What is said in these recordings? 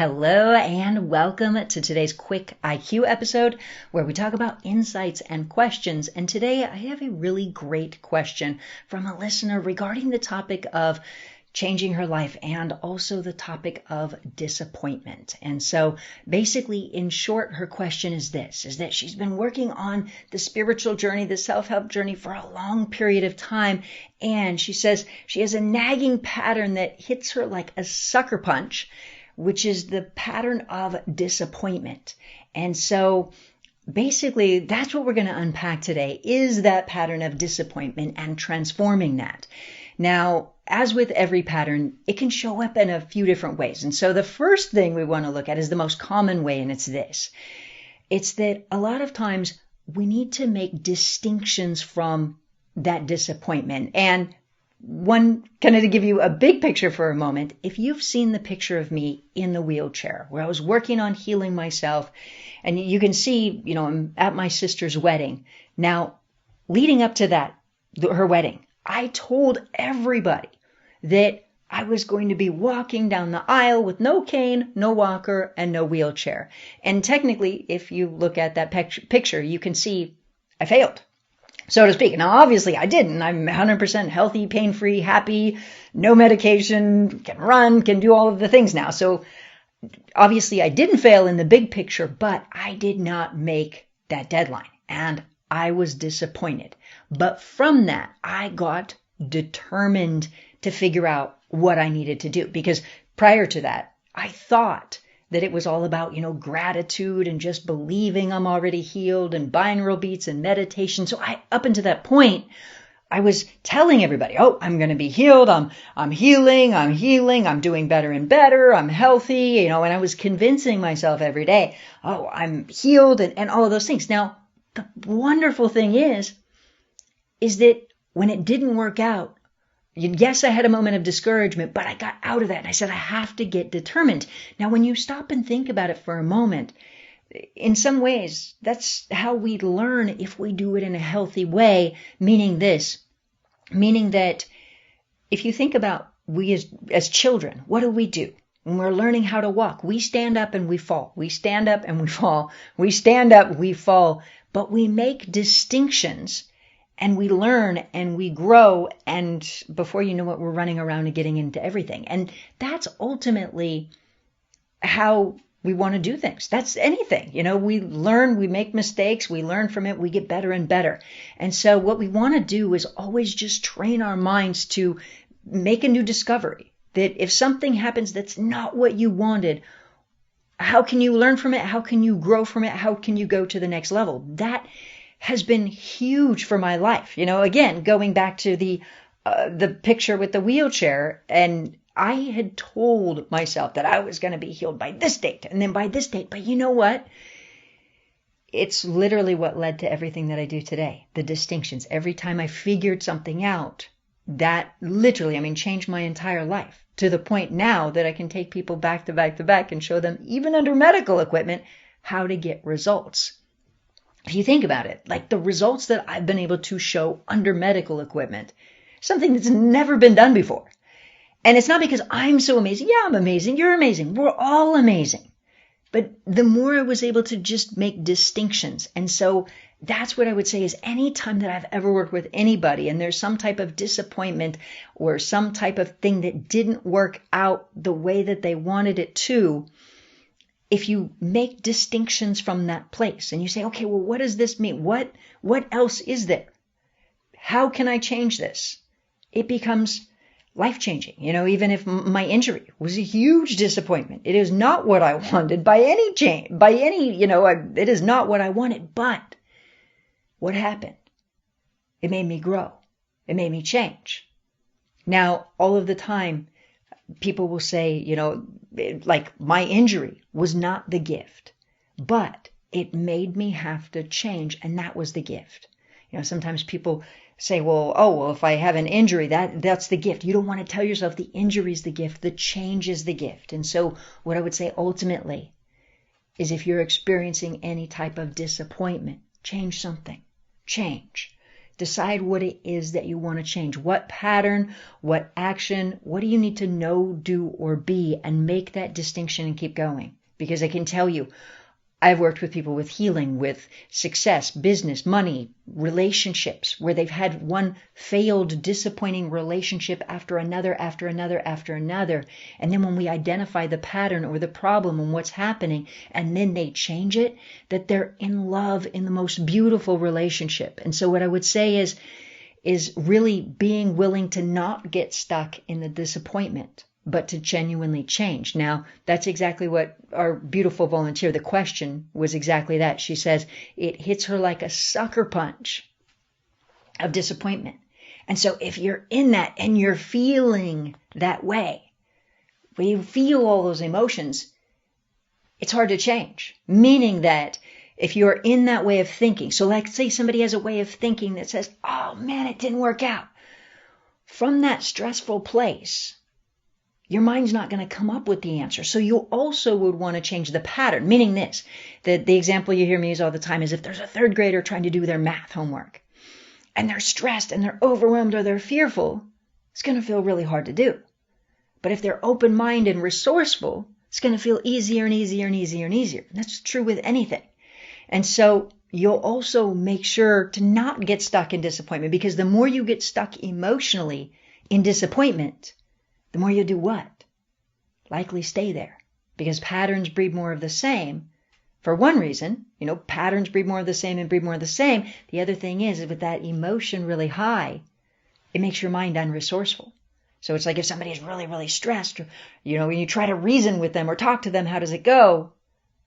Hello and welcome to today's quick IQ episode where we talk about insights and questions. And today I have a really great question from a listener regarding the topic of changing her life and also the topic of disappointment. And so basically, in short, her question is this, is that she's been working on the spiritual journey, the self-help journey for a long period of time. And she says she has a nagging pattern that hits her like a sucker punch, which is the pattern of disappointment. And so basically, that's what we're going to unpack today, is that pattern of disappointment and transforming that. Now, as with every pattern, it can show up in a few different ways. And so the first thing we want to look at is the most common way, and it's this. It's that a lot of times we need to make distinctions from that disappointment. And one, kind of to give you a big picture for a moment, if you've seen the picture of me in the wheelchair where I was working on healing myself, and you can see, I'm at my sister's wedding. Now, leading up to that, her wedding, I told everybody that I was going to be walking down the aisle with no cane, no walker, and no wheelchair. And technically, if you look at that picture, you can see I failed, so to speak. Now, obviously, I didn't. I'm 100% healthy, pain-free, happy, no medication, can run, can do all of the things now. So obviously, I didn't fail in the big picture, but I did not make that deadline, and I was disappointed. But from that, I got determined to figure out what I needed to do, because prior to that, I thought that it was all about, gratitude and just believing I'm already healed and binaural beats and meditation. So up until that point, I was telling everybody, I'm going to be healed. I'm healing. I'm doing better and better. I'm healthy, and I was convincing myself every day, I'm healed and all of those things. Now, the wonderful thing is that when it didn't work out, yes, I had a moment of discouragement, but I got out of that and I said, I have to get determined. Now, when you stop and think about it for a moment, in some ways, that's how we learn if we do it in a healthy way, meaning that if you think about we as children, what do? When we're learning how to walk, we stand up and we fall. We stand up and we fall. We stand up, we fall. But we make distinctions and we learn and we grow, and before you know it, we're running around and getting into everything. And that's ultimately how we want to do things. That's anything. We learn, we make mistakes, we learn from it, we get better and better. And so what we want to do is always just train our minds to make a new discovery, that if something happens that's not what you wanted, how can you learn from it? How can you grow from it? How can you go to the next level? That has been huge for my life. Again, going back to the picture with the wheelchair, and I had told myself that I was going to be healed by this date and then by this date. But you know what? It's literally what led to everything that I do today. The distinctions. Every time I figured something out, that literally, changed my entire life, to the point now that I can take people back to back to back and show them, even under medical equipment, how to get results. If you think about it, like the results that I've been able to show under medical equipment, something that's never been done before. And it's not because I'm so amazing. Yeah, I'm amazing. You're amazing. We're all amazing. But the more I was able to just make distinctions. And so that's what I would say is any time that I've ever worked with anybody and there's some type of disappointment or some type of thing that didn't work out the way that they wanted it to, if you make distinctions from that place and you say, okay, well, what does this mean? What else is there? How can I change this? It becomes life-changing. Even if my injury was a huge disappointment, it is not what I wanted it is not what I wanted, but what happened? It made me grow. It made me change. Now, all of the time, people will say, like my injury was not the gift, but it made me have to change. And that was the gift. Sometimes people say, well, if I have an injury, that's the gift. You don't want to tell yourself the injury is the gift. The change is the gift. And so what I would say ultimately is if you're experiencing any type of disappointment, change something. Change. Decide what it is that you want to change. What pattern, what action, what do you need to know, do, or be, and make that distinction and keep going. Because I can tell you, I've worked with people with healing, with success, business, money, relationships, where they've had one failed, disappointing relationship after another, after another, after another. And then when we identify the pattern or the problem and what's happening, and then they change it, that they're in love in the most beautiful relationship. And so what I would say is really being willing to not get stuck in the disappointment, but to genuinely change. Now, that's exactly what our beautiful volunteer, the question was exactly that. She says it hits her like a sucker punch of disappointment. And so if you're in that and you're feeling that way, when you feel all those emotions, it's hard to change. Meaning that if you're in that way of thinking, so like say somebody has a way of thinking that says, oh man, it didn't work out. From that stressful place, your mind's not going to come up with the answer. So you also would want to change the pattern, meaning this, that the example you hear me use all the time is if there's a third grader trying to do their math homework and they're stressed and they're overwhelmed or they're fearful, it's going to feel really hard to do. But if they're open-minded and resourceful, it's going to feel easier and easier and easier and easier. And that's true with anything. And so you'll also make sure to not get stuck in disappointment, because the more you get stuck emotionally in disappointment, the more you do what? Likely stay there. Because patterns breed more of the same. For one reason, patterns breed more of the same and breed more of the same. The other thing is with that emotion really high, it makes your mind unresourceful. So it's like if somebody is really, really stressed, when you try to reason with them or talk to them, how does it go?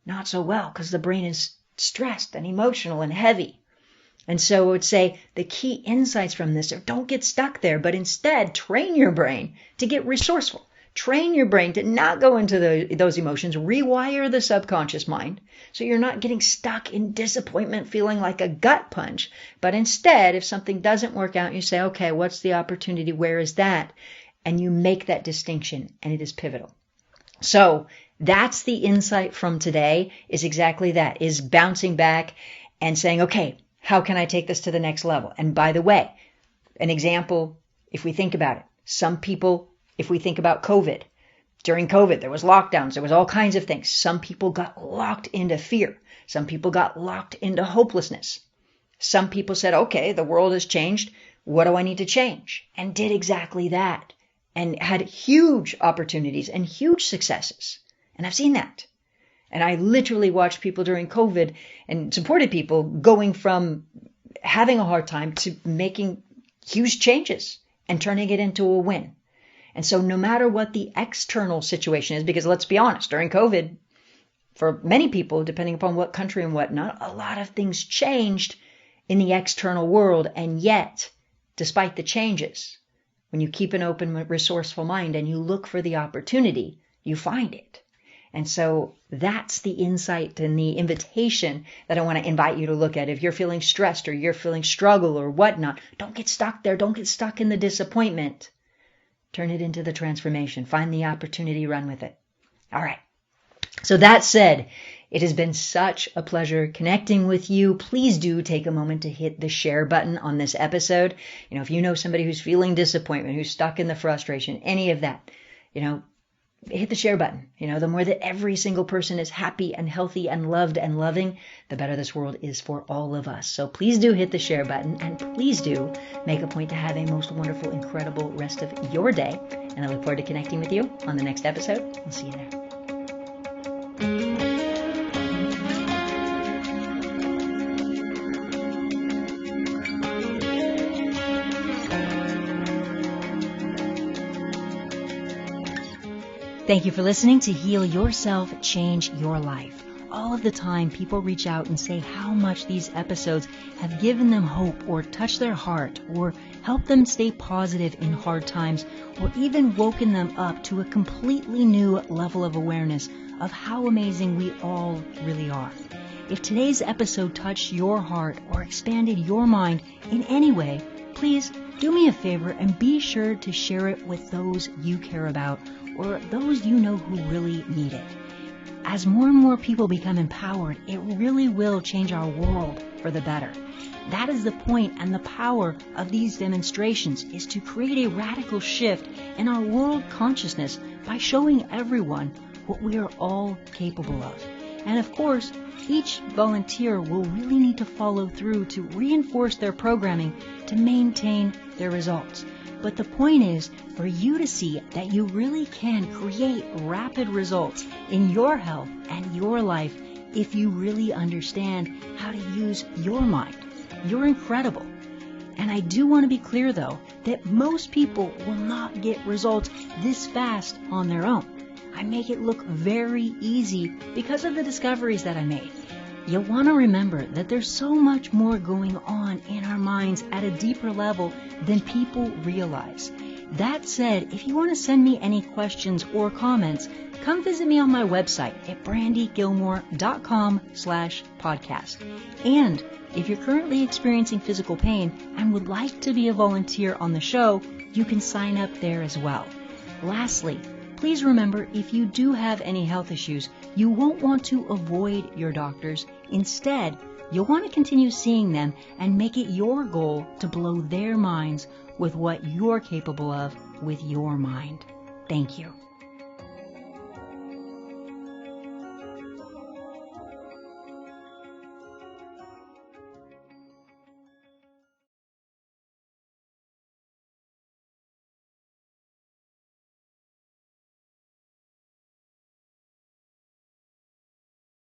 Not so well, because the brain is stressed and emotional and heavy. And so I would say the key insights from this are don't get stuck there, but instead train your brain to get resourceful. Train your brain to not go into those emotions. Rewire the subconscious mind so you're not getting stuck in disappointment, feeling like a gut punch. But instead, if something doesn't work out, you say, okay, what's the opportunity? Where is that? And you make that distinction, and it is pivotal. So that's the insight from today, is exactly that, is bouncing back and saying, okay, how can I take this to the next level? And by the way, an example, if we think about it, some people, if we think about COVID, during COVID, there was lockdowns, there was all kinds of things. Some people got locked into fear. Some people got locked into hopelessness. Some people said, okay, the world has changed. What do I need to change? And did exactly that and had huge opportunities and huge successes. And I've seen that. And I literally watched people during COVID and supported people going from having a hard time to making huge changes and turning it into a win. And so no matter what the external situation is, because let's be honest, during COVID, for many people, depending upon what country and whatnot, a lot of things changed in the external world. And yet, despite the changes, when you keep an open, resourceful mind and you look for the opportunity, you find it. And so that's the insight and the invitation that I want to invite you to look at. If you're feeling stressed or you're feeling struggle or whatnot, don't get stuck there. Don't get stuck in the disappointment. Turn it into the transformation. Find the opportunity, run with it. All right. So that said, it has been such a pleasure connecting with you. Please do take a moment to hit the share button on this episode. If you know somebody who's feeling disappointment, who's stuck in the frustration, any of that, hit the share button. The more that every single person is happy and healthy and loved and loving, the better this world is for all of us. So please do hit the share button, and please do make a point to have a most wonderful, incredible rest of your day. And I look forward to connecting with you on the next episode. I'll see you there. Thank you for listening to Heal Yourself, Change Your Life. All of the time, people reach out and say how much these episodes have given them hope or touched their heart or helped them stay positive in hard times or even woken them up to a completely new level of awareness of how amazing we all really are. If today's episode touched your heart or expanded your mind in any way, please do me a favor and be sure to share it with those you care about or those you know who really need it. As more and more people become empowered, it really will change our world for the better. That is the point and the power of these demonstrations, is to create a radical shift in our world consciousness by showing everyone what we are all capable of. And of course, each volunteer will really need to follow through to reinforce their programming to maintain their results. But the point is for you to see that you really can create rapid results in your health and your life if you really understand how to use your mind. You're incredible. And I do want to be clear, though, that most people will not get results this fast on their own. I make it look very easy because of the discoveries that I made. You'll want to remember that there's so much more going on in our minds at a deeper level than people realize. That said, if you want to send me any questions or comments, come visit me on my website at BrandyGillmore.com/podcast. And if you're currently experiencing physical pain and would like to be a volunteer on the show, you can sign up there as well. Lastly, please remember, if you do have any health issues, you won't want to avoid your doctors. Instead, you'll want to continue seeing them and make it your goal to blow their minds with what you're capable of with your mind. Thank you.